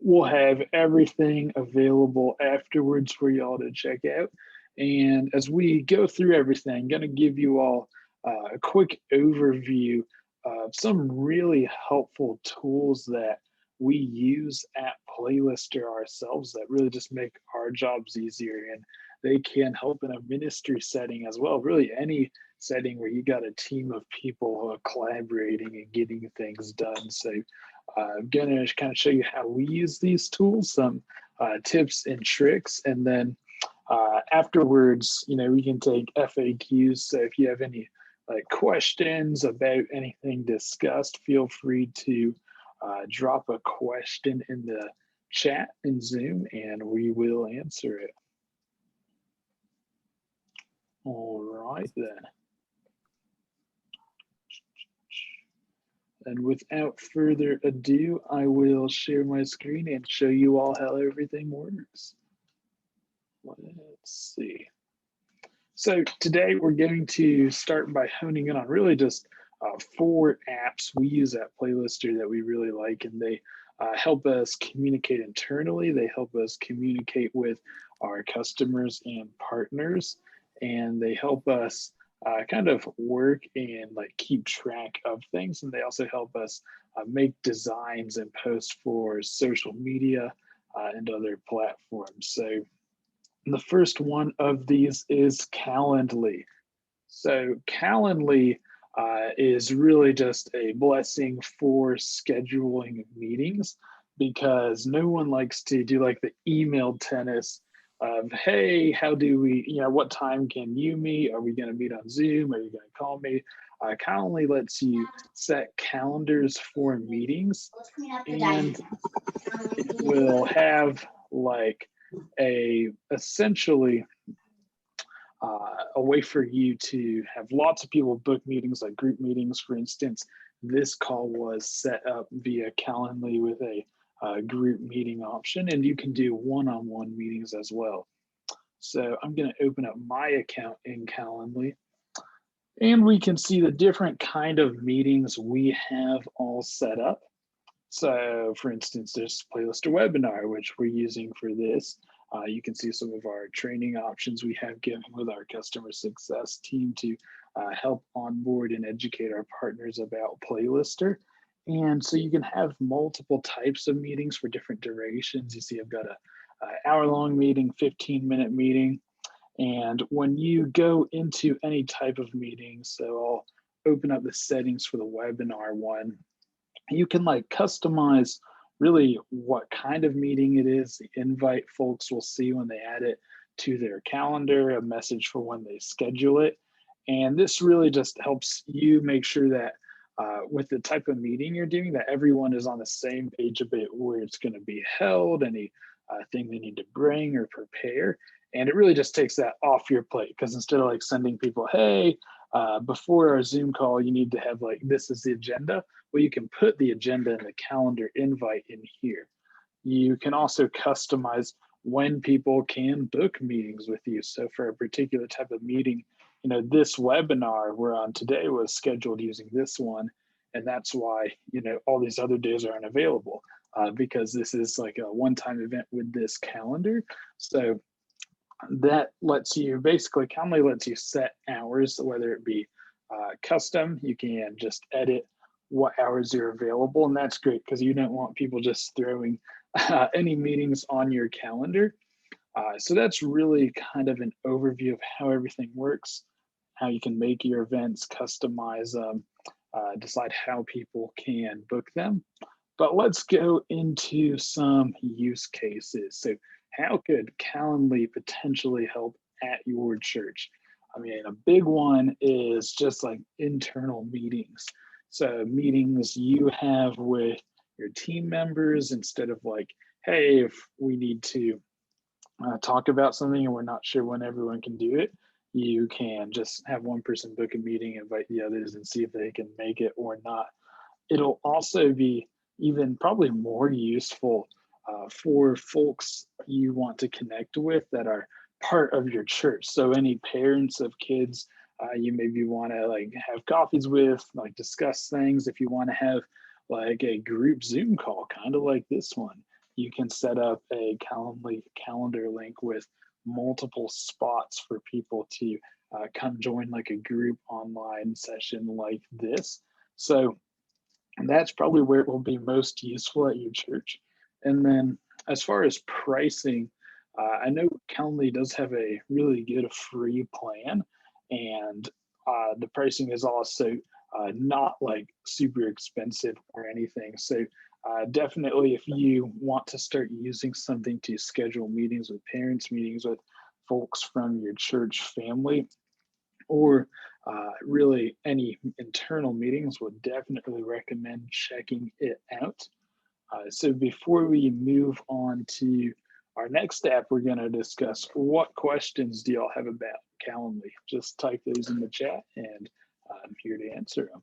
we'll have everything available afterwards for y'all to check out. And as we go through everything, I'm going to give you all a quick overview of some really helpful tools that we use at Playlister ourselves that really just make our jobs easier. And they can help in a ministry setting as well, really any setting where you got a team of people who are collaborating and getting things done. So I'm going to kind of show you how we use these tools, some tips and tricks, and then afterwards, we can take FAQs. So if you have any questions about anything discussed, feel free to drop a question in the chat in Zoom, and we will answer it. All right then. And without further ado, I will share my screen and show you all how everything works. Let's see. So today we're going to start by honing in on really just 4 apps we use at Playlister that we really like, and they help us communicate internally. They help us communicate with our customers and partners, and they help us kind of work and keep track of things. And they also help us make designs and posts for social media and other platforms. So the first one of these is Calendly. So Calendly is really just a blessing for scheduling meetings because no one likes to do the email tennis of, hey, how do we, what time can you meet? Are we going to meet on Zoom? Are you going to call me? Calendly lets you set calendars for meetings, and it will have essentially a way for you to have lots of people book meetings, like group meetings. For instance, this call was set up via Calendly with a group meeting option, and you can do one-on-one meetings as well. So I'm going to open up my account in Calendly, and we can see the different kind of meetings we have all set up. So for instance, there's Playlister webinar, which we're using for this. You can see some of our training options we have given with our customer success team to help onboard and educate our partners about Playlister. And so you can have multiple types of meetings for different durations. You see I've got a hour-long meeting, 15-minute meeting. And when you go into any type of meeting, so I'll open up the settings for the webinar one, you can customize really what kind of meeting it is. The invite folks will see when they add it to their calendar, a message for when they schedule it. And this really just helps you make sure that with the type of meeting you're doing, that everyone is on the same page about where it's going to be held, any thing they need to bring or prepare. And it really just takes that off your plate, because instead of sending people, hey, before our Zoom call, you need to have this is the agenda. Well, you can put the agenda and the calendar invite in here. You can also customize when people can book meetings with you. So for a particular type of meeting, this webinar we're on today was scheduled using this one. And that's why, all these other days aren't available because this is a one-time event with this calendar. So that lets you basically, Calendly lets you set hours, whether it be custom, you can just edit what hours are available. And that's great because you don't want people just throwing any meetings on your calendar. So that's really kind of an overview of how everything works, how you can make your events, customize them, decide how people can book them. But let's go into some use cases. So how could Calendly potentially help at your church? I mean, a big one is just internal meetings. So meetings you have with your team members, instead of hey, if we need to talk about something and we're not sure when everyone can do it, you can just have one person book a meeting, invite the others, and see if they can make it or not. It'll also be even probably more useful for folks you want to connect with that are part of your church. So any parents of kids you maybe want to have coffees with, discuss things. If you want to have a group Zoom call, kind of like this one, you can set up a Calendly calendar link with multiple spots for people to come join like a group online session like this. So that's probably where it will be most useful at your church. And then as far as pricing, I know Calendly does have a really good free plan, and the pricing is also not like super expensive or anything. So definitely, if you want to start using something to schedule meetings with parents, meetings with folks from your church family, or really any internal meetings, would definitely recommend checking it out. So before we move on to our next step, we're going to discuss what questions do y'all have about Calendly. Just type those in the chat and I'm here to answer them.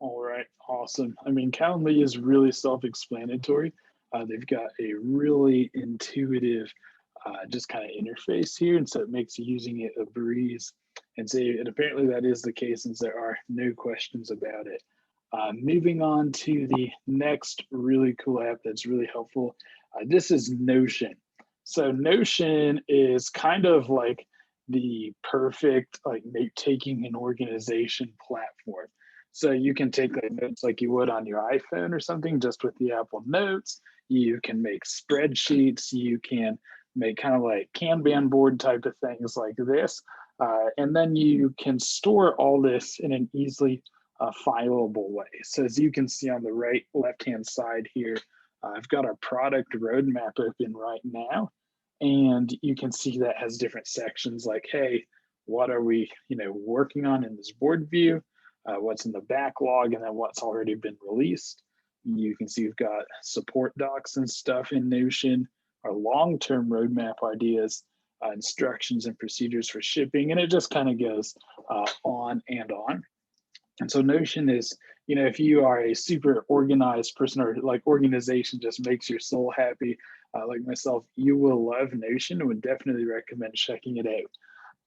All right, awesome. I mean, Calendly is really self-explanatory. They've got a really intuitive, just kind of interface here, and so it makes using it a breeze. And so, and apparently that is the case, since there are no questions about it. Moving on to the next really cool app that's really helpful. This is Notion. So Notion is kind of like the perfect like note-taking and organization platform. So you can take like notes like you would on your iPhone or something, just with the Apple Notes. You can make spreadsheets. You can make kind of like Kanban board type of things like this. And then you can store all this in an easily fileable way. So as you can see on the left-hand side here, I've got our product roadmap open right now. And you can see that has different sections like, hey, what are we working on in this board view? What's in the backlog, and then what's already been released. You can see we've got support docs and stuff in Notion, our long-term roadmap ideas, instructions and procedures for shipping, and it just kind of goes on and on. And so Notion is, if you are a super organized person, or like organization just makes your soul happy, like myself, you will love Notion and would definitely recommend checking it out.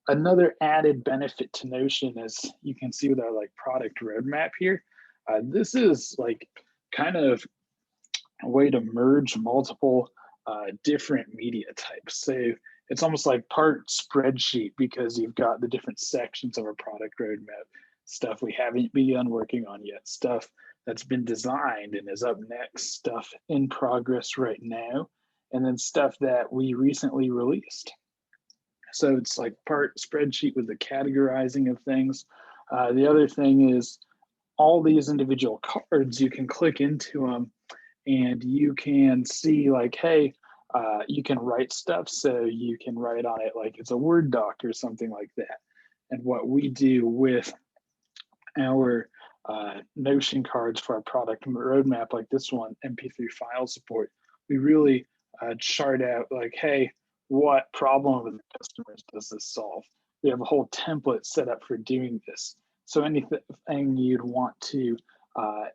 Another added benefit to Notion, as you can see with our like product roadmap here, this is like kind of a way to merge multiple different media types. So it's almost like part spreadsheet, because you've got the different sections of our product roadmap, stuff we haven't begun working on yet, stuff that's been designed and is up next, stuff in progress right now, and then stuff that we recently released. So it's like part spreadsheet with the categorizing of things. The other thing is all these individual cards, you can click into them and you can see like, hey, you can write stuff. So you can write on it like it's a Word doc or something like that. And what we do with our Notion cards for our product roadmap, like this one, MP3 file support, we really chart out like, hey, what problem with the customers does this solve? We have a whole template set up for doing this. So anything you'd want to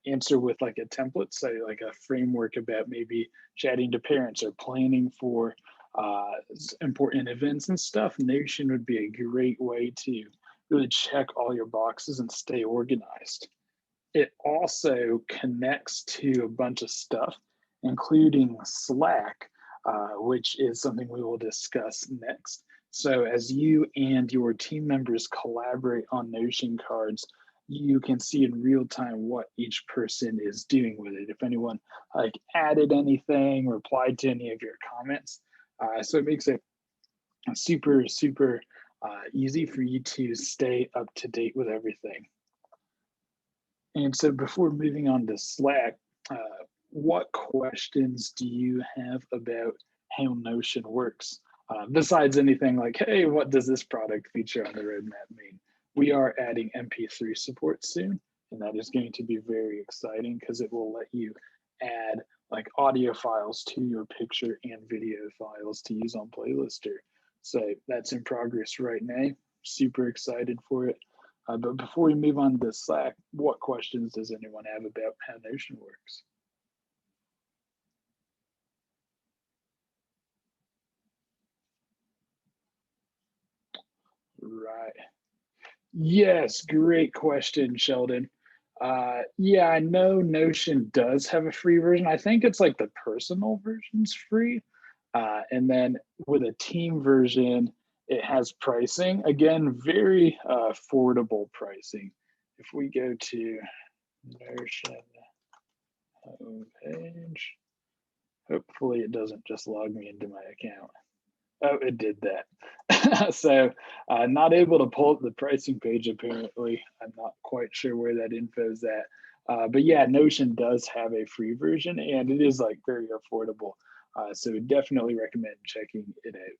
answer with like a template, say like a framework about maybe chatting to parents or planning for important events and stuff, Notion would be a great way to really check all your boxes and stay organized. It also connects to a bunch of stuff, including Slack, which is something we will discuss next. So as you and your team members collaborate on Notion cards, you can see in real time what each person is doing with it. If anyone like added anything, replied to any of your comments. So it makes it super easy for you to stay up to date with everything. And so before moving on to Slack, what questions do you have about how Notion works? Besides anything like, hey, what does this product feature on the roadmap mean? We are adding MP3 support soon, and that is going to be very exciting because it will let you add like audio files to your picture and video files to use on Playlister. So that's in progress right now. Super excited for it. But before we move on to Slack, what questions does anyone have about how Notion works? Right. Yes, great question, Sheldon. Yeah, I know Notion does have a free version. I think it's like the personal version's free. And then with a team version, it has pricing. Again, very affordable pricing. If we go to Notion homepage, hopefully it doesn't just log me into my account. Oh, it did that. So not able to pull up the pricing page apparently. I'm not quite sure where that info is at. But yeah, Notion does have a free version and it is like very affordable. So definitely recommend checking it out.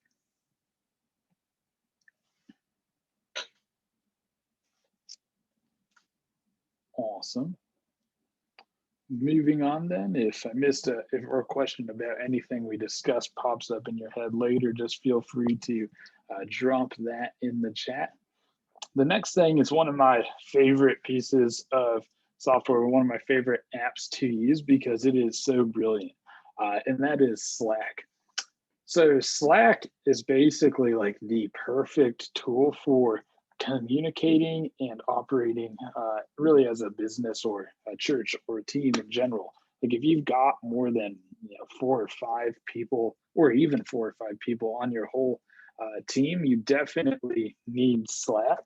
Awesome. Moving on then, if I missed if or a question about anything we discussed pops up in your head later, just feel free to drop that in the chat. The next thing is one of my favorite pieces of software, one of my favorite apps to use because it is so brilliant, and that is Slack. So Slack is basically like the perfect tool for communicating and operating really as a business or a church or a team in general. Like if you've got more than 4 or 5 people, or even 4 or 5 people on your whole team, you definitely need Slack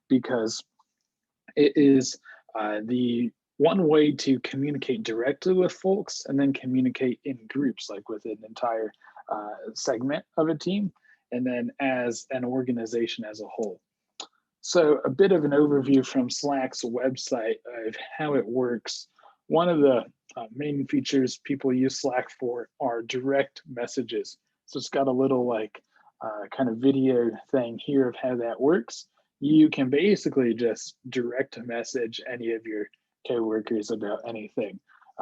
because it is the one way to communicate directly with folks and then communicate in groups, like with an entire segment of a team, and then as an organization as a whole. So, a bit of an overview from Slack's website of how it works. One of the main features people use Slack for are direct messages. So, it's got a little like kind of video thing here of how that works. You can basically just direct message any of your coworkers about anything,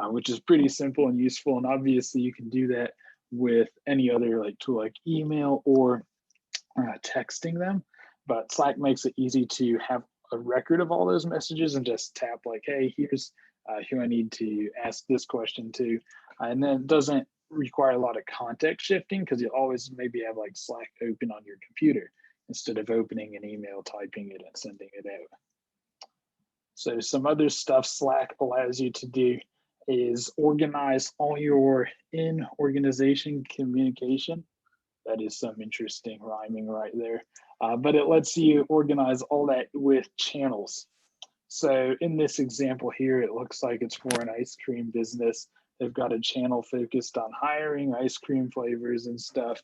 which is pretty simple and useful. And obviously, you can do that with any other like tool like email or texting them, but Slack makes it easy to have a record of all those messages and just tap like, hey, here's who I need to ask this question to. And then it doesn't require a lot of context shifting because you always maybe have like Slack open on your computer instead of opening an email, typing it, and sending it out. So some other stuff Slack allows you to do is organize all your in-organization communication. That is some interesting rhyming right there. But it lets you organize all that with channels. So in this example here, it looks like it's for an ice cream business. They've got a channel focused on hiring ice cream flavors and stuff.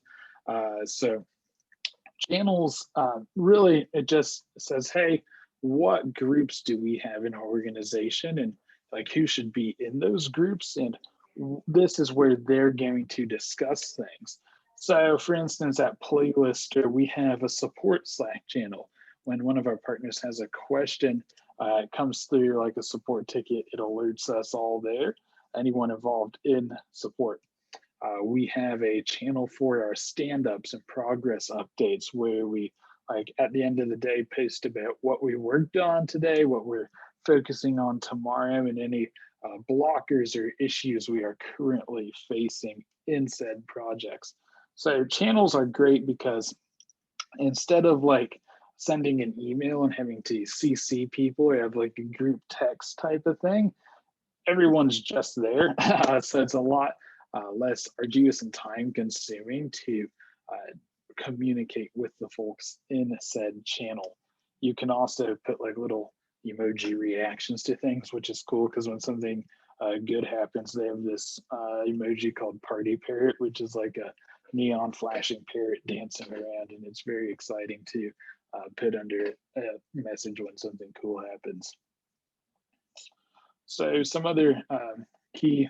So channels, really, it just says, hey, what groups do we have in our organization and like who should be in those groups? And this is where they're going to discuss things. So for instance, at Playlister, we have a support Slack channel. When one of our partners has a question, it comes through like a support ticket, it alerts us all there, anyone involved in support. We have a channel for our stand-ups and progress updates where we like at the end of the day post about what we worked on today, what we're focusing on tomorrow, and any blockers or issues we are currently facing in said projects. So channels are great because instead of like sending an email and having to CC people or have like a group text type of thing, everyone's just there. So it's a lot less arduous and time consuming to communicate with the folks in said channel. You can also put like little emoji reactions to things, which is cool because when something good happens, they have this emoji called Party Parrot, which is like a neon flashing parrot dancing around, and it's very exciting to put under a message when something cool happens. So some other key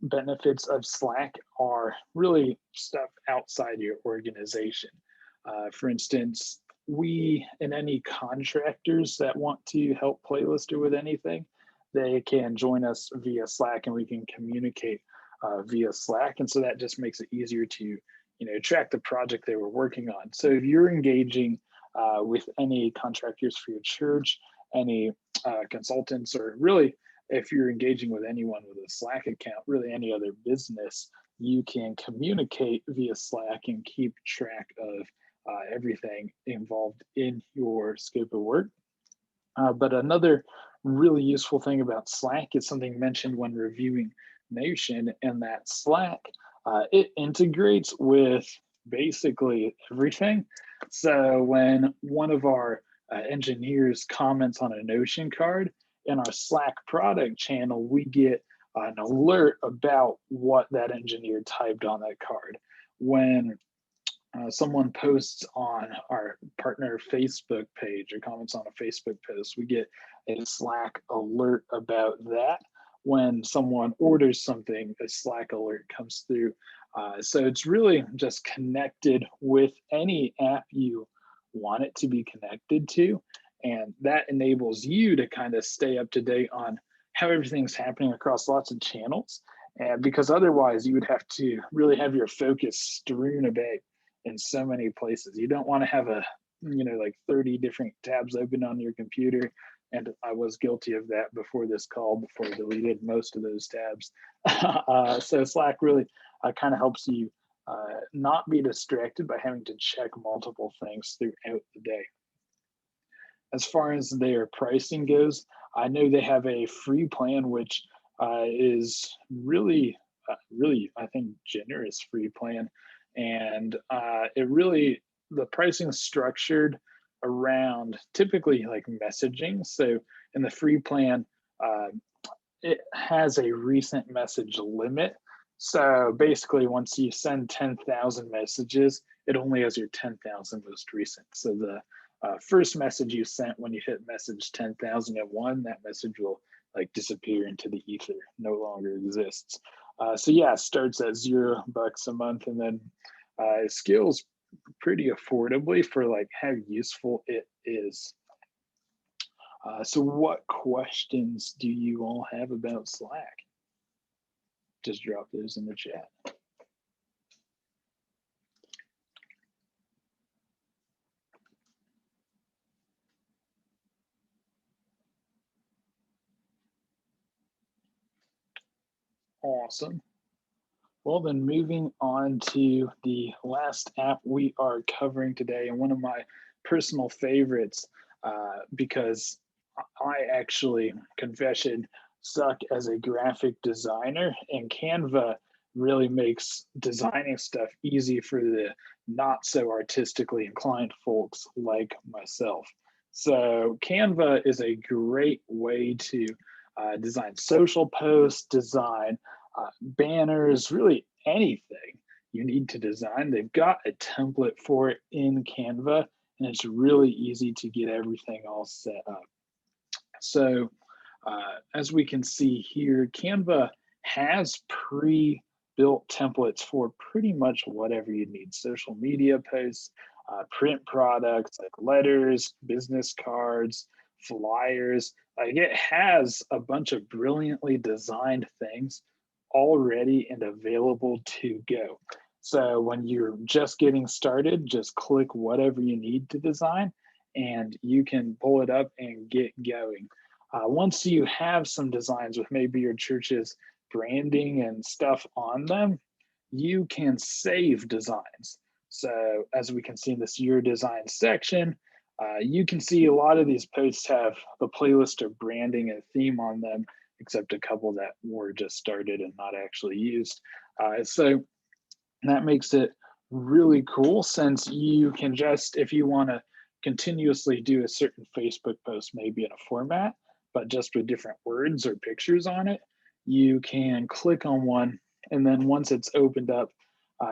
benefits of Slack are really stuff outside your organization. For instance, we and any contractors that want to help Playlister with anything, they can join us via Slack and we can communicate via Slack. And so that just makes it easier to track the project they were working on. So if you're engaging with any contractors for your church, any consultants, or really if you're engaging with anyone with a Slack account, really any other business, you can communicate via Slack and keep track of everything involved in your scope of work. But another really useful thing about Slack is something mentioned when reviewing Notion, and that Slack, it integrates with basically everything. So when one of our engineers comments on a Notion card in our Slack product channel, we get an alert about what that engineer typed on that card. When someone posts on our partner Facebook page or comments on a Facebook post, we get a Slack alert about that. When someone orders something, a Slack alert comes through. So it's really just connected with any app you want it to be connected to. And that enables you to kind of stay up to date on how everything's happening across lots of channels. And because otherwise you would have to really have your focus strewn about in so many places. You don't want to have like 30 different tabs open on your computer. And I was guilty of that before this call, before I deleted most of those tabs. So Slack really kind of helps you not be distracted by having to check multiple things throughout the day. As far as their pricing goes, I know they have a free plan, which is really, I think, generous free plan. And the pricing is structured around typically like messaging. So in the free plan, it has a recent message limit. So basically, once you send 10,000 messages, it only has your 10,000 most recent. So the first message you sent when you hit message 10,001, that message will like disappear into the ether, no longer exists. So yeah, it starts at $0 a month, and then it scales pretty affordably for like how useful it is. So what questions do you all have about Slack? Just drop those in the chat. Awesome. Well, then moving on to the last app we are covering today, and one of my personal favorites, because I actually, confession, suck as a graphic designer, and Canva really makes designing stuff easy for the not so artistically inclined folks like myself. So Canva is a great way to design social posts, design banners, really anything you need to design. They've got a template for it in Canva, and it's really easy to get everything all set up. So as we can see here, Canva has pre-built templates for pretty much whatever you need. Social media posts, print products like letters, business cards, flyers. Like it has a bunch of brilliantly designed things already and available to go. So when you're just getting started, just click whatever you need to design and you can pull it up and get going. Once you have some designs with maybe your church's branding and stuff on them, you can save designs. So as we can see in this Your Design section, you can see a lot of these posts have the playlist or branding and theme on them, except a couple that were just started and not actually used. So that makes it really cool, since you can just, if you want to continuously do a certain Facebook post, maybe in a format, but just with different words or pictures on it, you can click on one, and then once it's opened up,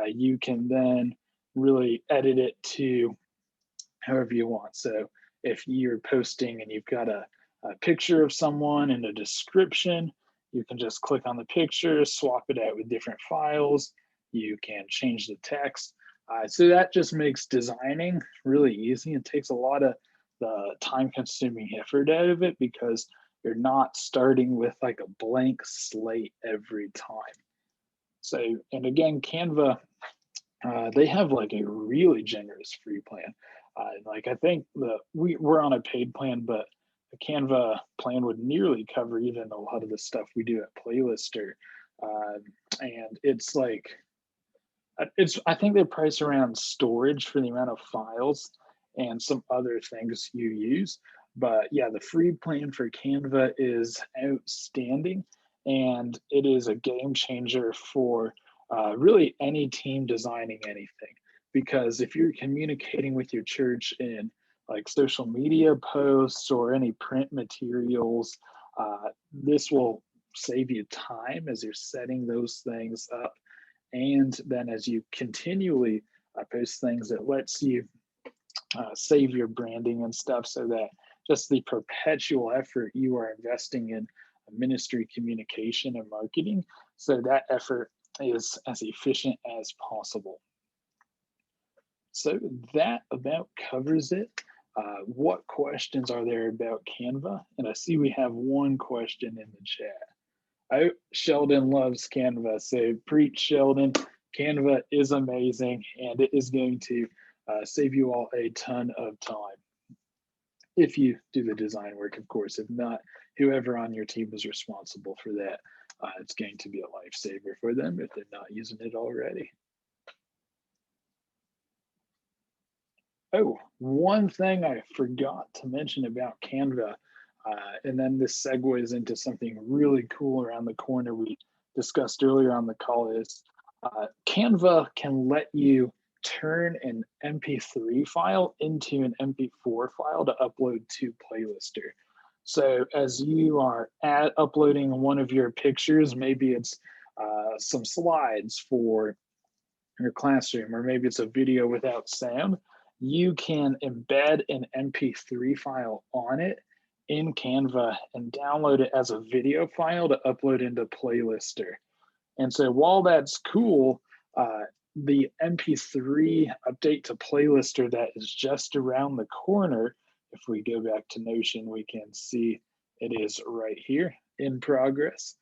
you can then really edit it to however you want. So if you're posting and you've got a picture of someone and a description, you can just click on the picture, swap it out with different files. You can change the text. So that just makes designing really easy and takes a lot of the time-consuming effort out of it, because you're not starting with like a blank slate every time. So, and again, Canva, they have like a really generous free plan. Like I think we're on a paid plan, but the Canva plan would nearly cover even a lot of the stuff we do at Playlister. And it's like, I think they price around storage for the amount of files and some other things you use. But yeah, the free plan for Canva is outstanding, and it is a game changer for really any team designing anything. Because if you're communicating with your church in like social media posts or any print materials, this will save you time as you're setting those things up. And then as you continually post things, it lets you save your branding and stuff, so that just the perpetual effort you are investing in ministry communication and marketing, so that effort is as efficient as possible. So that about covers it. What questions are there about Canva? And I see we have one question in the chat. Oh, Sheldon loves Canva. So preach, Sheldon. Canva is amazing, and it is going to save you all a ton of time. If you do the design work, of course. If not, whoever on your team is responsible for that, it's going to be a lifesaver for them if they're not using it already. Oh, one thing I forgot to mention about Canva, and then this segues into something really cool around the corner we discussed earlier on the call, is Canva can let you turn an MP3 file into an MP4 file to upload to Playlister. So as you are uploading one of your pictures, maybe it's some slides for your classroom, or maybe it's a video without sound, you can embed an MP3 file on it in Canva and download it as a video file to upload into Playlister. And so while that's cool, the MP3 update to Playlister that is just around the corner, if we go back to Notion, we can see it is right here in progress.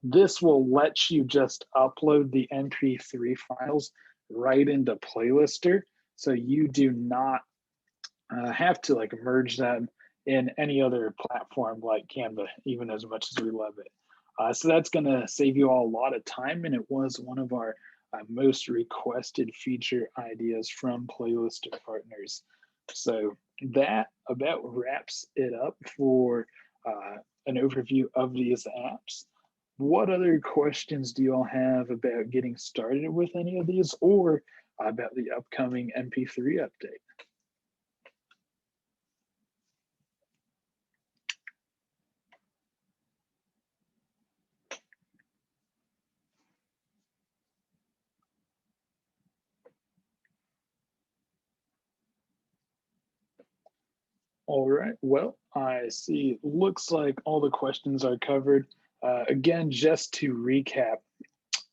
This will let you just upload the MP3 files right into Playlister, so you do not have to like merge them in any other platform like Canva, even as much as we love it. So that's going to save you all a lot of time, and it was one of our most requested feature ideas from Playlister partners. So that about wraps it up for an overview of these apps. What other questions do you all have about getting started with any of these, or about the upcoming MP3 update? All right, well, I see, looks like all the questions are covered. Again, just to recap,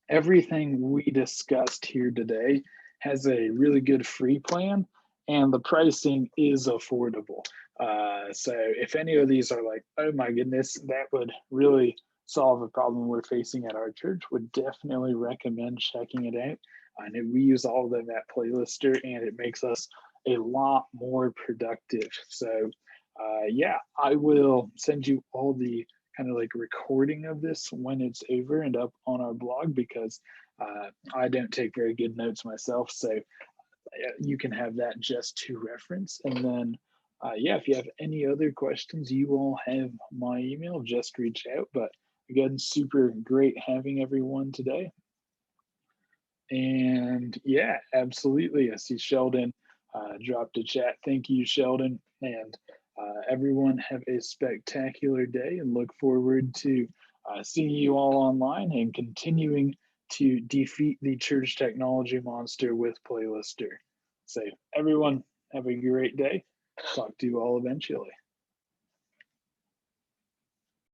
everything we discussed here today has a really good free plan, and the pricing is affordable. So if any of these are like, oh my goodness, that would really solve a problem we're facing at our church, would definitely recommend checking it out. And we use all of them at Playlister, and it makes us a lot more productive. So yeah, I will send you all the kind of like recording of this when it's over and up on our blog, because I don't take very good notes myself. So you can have that just to reference. And then, yeah, if you have any other questions, you all have my email, just reach out. But again, super great having everyone today. And yeah, absolutely. I see Sheldon dropped a chat. Thank you, Sheldon. And everyone have a spectacular day, and look forward to seeing you all online and continuing to defeat the church technology monster with Playlister. So everyone have a great day. Talk to you all eventually.